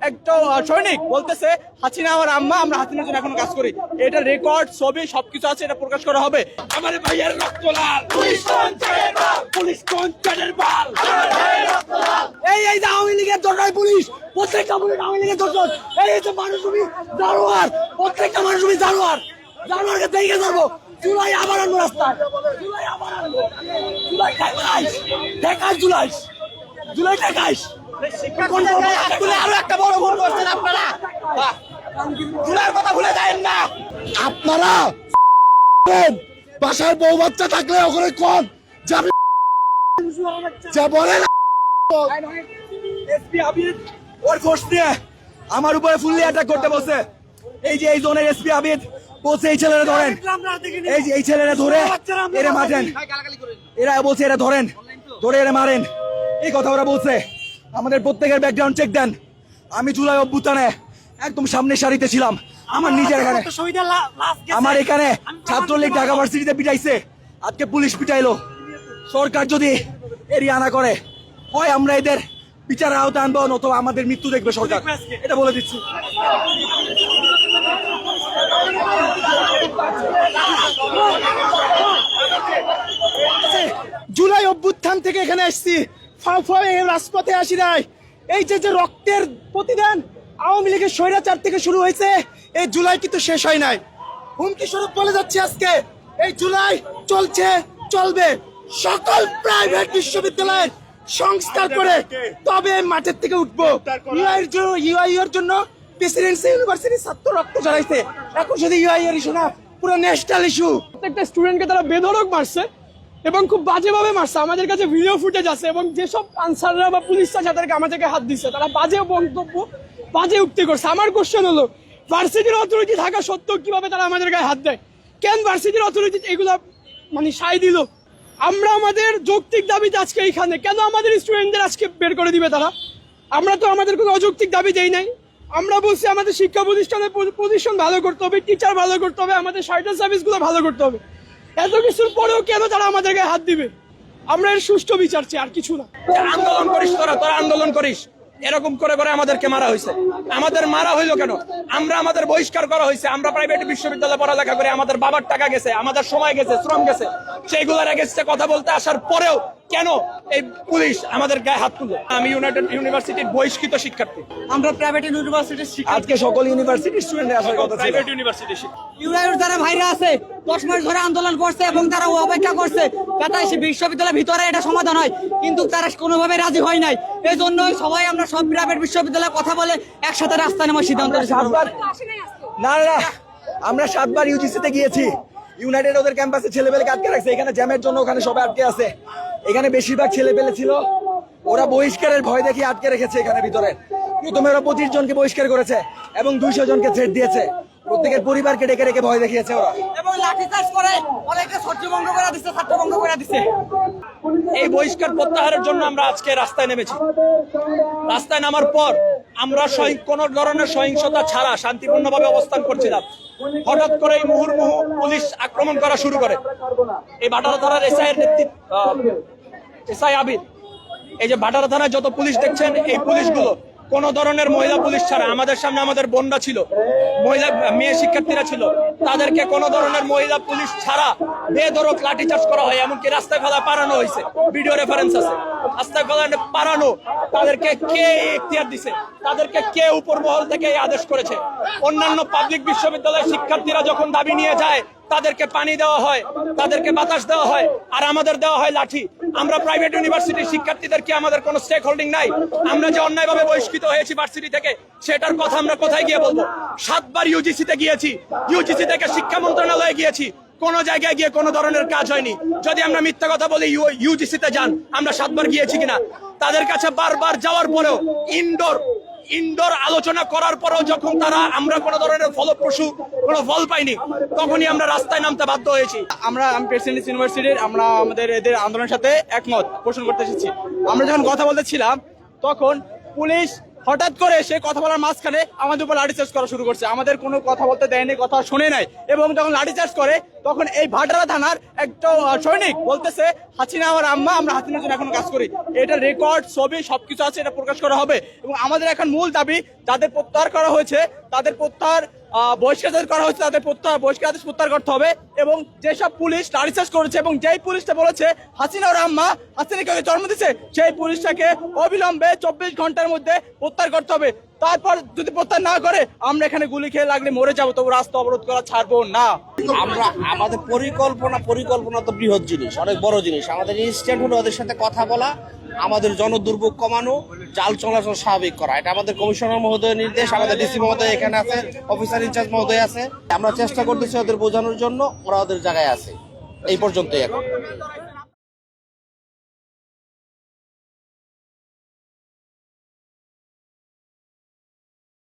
একটা সৈনিক বলতেছে হাসিনা আমার আম্মা, আমরা হাসিনার জন্য এখন কাজ করি। এটা রেকর্ড, ছবি সবকিছু আছে, এটা প্রকাশ করা হবে। আমার ভাইয়ের রক্ত লাল, পুলিশ কনস্টেবলের বাল। এই এই আওয়ামী লীগের দরকার পুলিশ, প্রত্যেকটা পুলিশ আওয়ামী লীগের দরকার। এই যে মানুষ তুমি জানোয়ার, প্রত্যেকটা মানুষ তুমি জানোয়ার, জানোয়ারকে দেখে যাবো। জুলাই আবার আনবো রাস্তায়, জুলাই আবার আনবো, জুলাই ঠেকাইস, জুলাই ঠেকাইস। আরো একটা বড় ভুল করছেন আপনারা, জুলাইয়ের কথা ভুলে যায় না আপনারা। বাসায় বউ বাচ্চা থাকলে ওখানে কম যাবে যা বলেন। এসপি আবিদ ওর ফোর্স নিয়ে আমার উপরে ফুললি অ্যাটাক করতে বলছে। এই যে এই জোনের এসপি আবিদ বলছে এই ছেলেরা ধরেন, এই যে এই ছেলেরা ধরে এরা মারেন, এরা বলছে এরা ধরেন, ধরে এরা মারেন, এই কথা ওরা বলছে। আমাদের প্রত্যেকের ব্যাকগ্রাউন্ড চেক দেন। আমি জুলাই অভ্যুত্থানে একদম সামনের সারিতে ছিলাম। আমার নিজের এখানে, আমার এখানে ছাত্রলীগ ঢাকা ভার্সিটিতে পিটাইছে, আজকে পুলিশ পিটাইলো। সরকার যদি এরিয়া না করে, হয় আমরা এদের বিচারের আওতায় আনবো, অথবা আমাদের মৃত্যু দেখবে সরকার, এটা বলে দিচ্ছি। জুলাই অভ্যুত্থান থেকে এখানে আসছি, রাজপথে আসি নাই। এই যে যে রক্তের প্রতিদান আওয়ামী লীগের স্বৈরাচার থেকে শুরু হয়েছে, এই জুলাই কিন্তু শেষ হয় নাই। হুমকি স্বরূপ বলে যাচ্ছে আজকে এই জুলাই চলছে, চলবে। সকল প্রাইভেট বিশ্ববিদ্যালয়ের সংস্কার করে তবে মাঠের থেকে উঠবো। ইউআইয়ের জন্য প্রেসিডেন্সি ইউনিভার্সিটির ছাত্র রক্ত ঝরাইছে, এখন শুধু ইউআইয়ের ইস্যু না, পুরো ন্যাশনাল ইস্যু। প্রত্যেকটা স্টুডেন্টকে তারা বেধড়ক মারছে এবং খুব বাজেভাবে মারছে। আমাদের কাছে ভিডিও ফুটেজ আছে এবং যেসব আনসাররা বা পুলিশরা যাদেরকে আমাদেরকে হাত দিচ্ছে, তারা বাজে বক্তব্য, বাজে উক্তি করছে। আমার কোশ্চেন হলো, ভার্সিটির অথরিটি থাকা সত্ত্বেও কিভাবে তারা আমাদের গায়ে হাত দেয়? কেন ভার্সিটির অথরিটি এগুলা মানে সায় দিল? আমরা আমাদের যৌক্তিক দাবিতে আজকে এইখানে, কেন আমাদের স্টুডেন্টদের আজকে বের করে দিবে তারা? আমরা তো আমাদের কোনো অযৌক্তিক দাবি দেই নাই। আমরা বলছি আমাদের শিক্ষা প্রতিষ্ঠানের পজিশন ভালো করতে হবে, টিচার ভালো করতে হবে, আমাদের সাইটাল সার্ভিসগুলো ভালো করতে হবে। এত কিছুর পরেও কেন তারা আমাদের গায়ে হাত দিবে? আমরা এর সুষ্ঠু বিচার চাই, আর কিছু না। আন্দোলন করিস তোরা আন্দোলন করিস, এরকম করে করে আমাদেরকে মারা হয়েছে। আমাদের মারা হইলো কেন? আমাদের বহিষ্কার করা হয়েছে। আমরা প্রাইভেট বিশ্ববিদ্যালয়ে পড়ালেখা করে, আমাদের বাবার টাকা গেছে, আমাদের সময় গেছে, শ্রম গেছে, সেইগুলোর এগেইনস্টে কথা বলতে আসার পরেও কেন এই পুলিশ আমাদের গায়ে হাত তুললো? আমি ইউনাইটেড ইউনিভার্সিটির বহিষ্কৃত শিক্ষার্থী। আমরা প্রাইভেট ইউনিভার্সিটির আজকে সকল ইউনিভার্সিটির স্টুডেন্ট আসার কথা ছিল। প্রাইভেট ইউনিভার্সিটির ইউরাইয়ের যারা ভাইরা আছে 10 মাস ধরে আন্দোলন করছে এবং তারা অপেক্ষা করছে যাতে বিশ্ববিদ্যালয়ের ভিতরে এটা সমাধান হয়, কিন্তু তারা কোনোভাবে রাজি হয় নাই। এই জন্যই সবাই আমরা সব প্রাইভেট বিশ্ববিদ্যালয়ে কথা বলে একসাথে রাস্তায় নামার সিদ্ধান্ত নিয়েছি। না, আমরা 7 বার ইউজিসিতে গিয়েছি। ইউনাইটেড ওদের ক্যাম্পাসে ছেলেপেলেকে আটকে রাখছে, এখানে জ্যামের জন্য ওখানে সবাই আটকে আছে। এখানে বেশিরভাগ ছেলেপেলে ছিল, ওরা বহিষ্কারের ভয় দেখিয়ে আটকে রেখেছে এখানে ভিতরে। প্রথমে ওরা 25 জনকে বহিষ্কার করেছে এবং 200 জনকে থ্রেট দিয়েছে। প্রত্যেকের পরিবারকে ডেকে রেখে ভয় দেখিয়েছে ওরা, এবং লাঠিচার্জ করে অনেকে ছত্রভঙ্গ করে দিচ্ছে, ছাত্রভঙ্গ করে দিচ্ছে। এই বহিষ্কার প্রত্যাহারের জন্য আমরা আজকে রাস্তায় নেমেছি। রাস্তায় নামার পর আমরা কোন ধরনের সহিংসতা ছাড়া শান্তিপূর্ণভাবে অবস্থান করছিলাম। হঠাৎ করে এই মুহুর্মুহু পুলিশ আক্রমণ করা শুরু করে। এই ভাটারা থানার এসআই এর নেতৃত্ব, এসআই আবিদ, এই যে ভাটারা থানায় যত পুলিশ দেখছেন, এই পুলিশগুলো কোন ধরনের মহিলা পুলিশ ছাড়া, আমাদের সামনে আমাদের বোনরা ছিল, মহিলা মেয়ে শিক্ষার্থীরা ছিল, তাদেরকে কোন ধরনের মহিলা পুলিশ ছাড়া বেধড়ক লাঠিচার্জ করা হয়, এমনকি রাস্তায় ফেলা পারানো হয়েছে। ভিডিও রেফারেন্স আছে। রাস্তায় ফেলা পারানো, তাদেরকে কে এখতিয়ার দিছে? তাদেরকে কে উপর মহল থেকে এই আদেশ করেছে? অন্যান্য পাবলিক বিশ্ববিদ্যালয়ের শিক্ষার্থীরা যখন দাবি নিয়ে যায়, তাদেরকে পানি দেওয়া হয়, তাদেরকে বাতাস দেওয়া হয়, আর আমাদের দেওয়া হয় লাঠি। আমরা প্রাইভেট ইউনিভার্সিটির শিক্ষার্থীদেরকে আমাদের কোনো স্টেক হোল্ডিং নাই? আমরা যে অন্যায়ভাবে বহিষ্কৃত হয়েছি ভার্সিটি থেকে, সেটার কথা আমরা কোথায় গিয়ে বলবো? 7 বার ইউজিসিতে গিয়েছি, ইউজিসি থেকে শিক্ষা মন্ত্রণালয়ে গিয়েছি, কোন জায়গায় গিয়ে কোনো ধরনের কাজ হয়নি। যদি আমরা মিথ্যা কথা বলি ইউজিসিতে যান, আমরা 7 বার গিয়েছি কিনা? তাদের কাছে বারবার যাওয়ার পরেও, ইনডোর আলোচনা করার পরেও যখন আমরা কোন ধরনের ফলপ্রসূ কোনো ফল পাইনি, তখনই আমরা রাস্তায় নামতে বাধ্য হয়েছি। আমি প্রেসিডেন্সি ইউনিভার্সিটির, আমরা আমাদের এদের আন্দোলনের সাথে একমত পোষণ করতে এসেছি। আমরা যখন কথা বলতেছিলাম, তখন পুলিশ হঠাৎ করে সে কথা বলার মাঝখানে আমাদের উপর লাঠিচার্জ করা শুরু করছে। আমাদের কোনো কথা বলতে দেয়নি, কথা শুনে নাই, এবং যখন লাঠিচার্জ করে তখন এই ভাটারা থানার একটা সৈনিক বলতেছে হাসিনা আমার আম্মা, আমরা হাসিনার জন্য এখন কাজ করি। এটা রেকর্ড, ছবি সবকিছু আছে, এটা প্রকাশ করা হবে। এবং আমাদের এখন মূল দাবি, যাদের প্রত্যাহার করা হয়েছে তাদের প্রত্যাহার, বহিষ্কার করা হয়েছে তাদের বহিষ্কার আদেশ প্রত্যাহার করতে হবে। এবং যেসব পুলিশ লাঠিচার্জ করেছে এবং যেই পুলিশটা বলেছে হাসিনা ওর আম্মা, হাসিনাকে জন্ম দিচ্ছে, সেই পুলিশটাকে অবিলম্বে 24 ঘন্টার মধ্যে প্রত্যাহার করতে হবে। তারপর যদি প্রত্যাহার না করে আমরা এখানে গুলি খেয়ে লাগলে মরে যাবো, তবু রাস্তা অবরোধ করা ছাড়বো না। আমরা আমাদের পরিকল্পনা তো বৃহৎ জিনিস, অনেক বড় জিনিস। আমাদের ইনস্ট্যান্ট হলো ওদের সাথে কথা বলা, আমাদের জনদুর্ভোগ কমানো, চাল চলাচল স্বাভাবিক করা। এটা আমাদের কমিশনার মহোদয়ের নির্দেশ, আমাদের ডিসি মহোদয় এখানে আছে, অফিসার ইনচার্জ মহোদয় আছে। আমরা চেষ্টা করতেছি ওদের বোঝানোর জন্য, ওরা ওদের জায়গায় আছে। এই পর্যন্তই এখন।